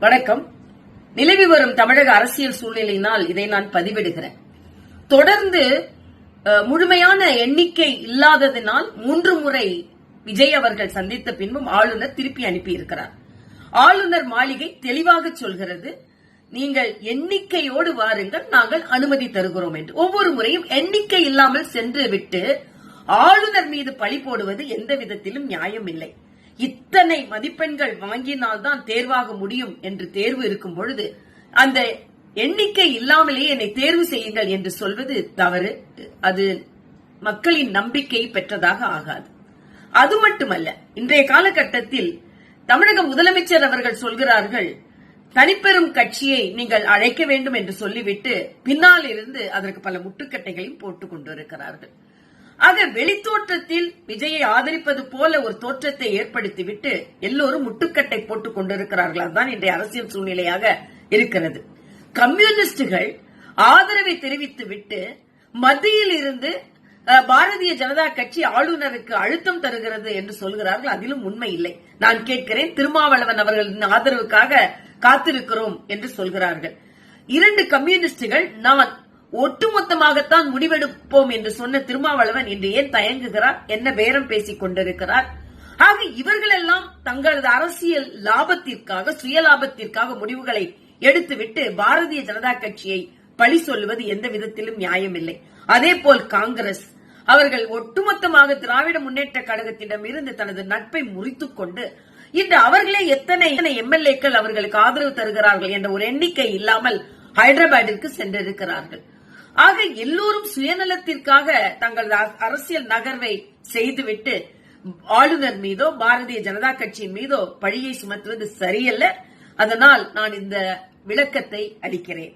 வணக்கம். நிலவி வரும் தமிழக அரசியல் சூழ்நிலையினால் இதை நான் பதிவிடுகிறேன். தொடர்ந்து முழுமையான எண்ணிக்கை இல்லாததினால் 3 முறை விஜய் அவர்கள் சந்தித்த பின்பும் ஆளுநர் திருப்பி அனுப்பியிருக்கிறார். ஆளுநர் மாளிகை தெளிவாக சொல்கிறது, நீங்கள் எண்ணிக்கையோடு வாருங்கள், நாங்கள் அனுமதி தருகிறோம் என்று. ஒவ்வொரு முறையும் எண்ணிக்கை இல்லாமல் சென்று விட்டு ஆளுநர் மீது பழி போடுவது எந்த விதத்திலும் நியாயம் இல்லை. இத்தனை மதிப்பெண்கள் வாங்கினால்தான் தேர்வாக முடியும் என்று தேர்வு இருக்கும் பொழுது அந்த எண்ணிக்கை இல்லாமலேயே என்னை தேர்வு செய்யுங்கள் என்று சொல்வது தவறு. அது மக்களின் நம்பிக்கை பெற்றதாக ஆகாது. அது மட்டுமல்ல, இன்றைய காலகட்டத்தில் தமிழக முதலமைச்சர் அவர்கள் சொல்கிறார்கள், தனிப்பெரும் கட்சியை நீங்கள் அழைக்க வேண்டும் என்று சொல்லிவிட்டு பின்னால் இருந்து அதற்கு பல முட்டுக்கட்டைகளையும் போட்டுக் கொண்டிருக்கிறார்கள். ஆக வெளித்தோற்றத்தில் விஜயை ஆதரிப்பது போல ஒரு தோற்றத்தை ஏற்படுத்திவிட்டு எல்லோரும் முட்டுக்கட்டை போட்டுக் கொண்டிருக்கிறார்கள். அதுதான் இன்றைய அரசியல் சூழ்நிலையாக இருக்கிறது. கம்யூனிஸ்டுகள் ஆதரவை தெரிவித்துவிட்டு மத்தியில் இருந்து பாரதிய ஜனதா கட்சி ஆளுநருக்கு அழுத்தம் தருகிறது என்று சொல்கிறார்கள். அதிலும் உண்மை இல்லை. நான் கேட்கிறேன், திருமாவளவன் அவர்களின் ஆதரவுக்காக காத்திருக்கிறோம் என்று சொல்கிறார்கள். 2 கம்யூனிஸ்டுகள் நான் ஒட்டுமொத்தமாகத்தான் முடிவெடுப்போம் என்று சொன்ன திருமாவளவன் இன்று ஏன் தயங்குகிறார்? என்ன பேரம் பேசிக் கொண்டிருக்கிறார்? ஆக இவர்களெல்லாம் தங்களது அரசியல் லாபத்திற்காக, சுயலாபத்திற்காக முடிவுகளை எடுத்துவிட்டு பாரதிய ஜனதா கட்சியை பழி சொல்லுவது எந்த விதத்திலும் நியாயமில்லை. அதேபோல் காங்கிரஸ் அவர்கள் ஒட்டுமொத்தமாக திராவிட முன்னேற்ற கழகத்திடம் இருந்து தனது நட்பை முறித்துக் கொண்டு இன்று அவர்களே எத்தனை எம்எல்ஏக்கள் அவர்களுக்கு ஆதரவு தருகிறார்கள் என்ற ஒரு எண்ணிக்கை இல்லாமல் ஹைதராபாத்திற்கு சென்றிருக்கிறார்கள். ஆக எல்லோரும் சுயநலத்திற்காக தங்களது அரசியல் நகர்வை செய்துவிட்டு ஆளுநர் மீதோ பாரதிய ஜனதா கட்சியின் மீதோ பழியை சுமத்துவது சரியல்ல. அதனால் நான் இந்த விளக்கத்தை அளிக்கிறேன்.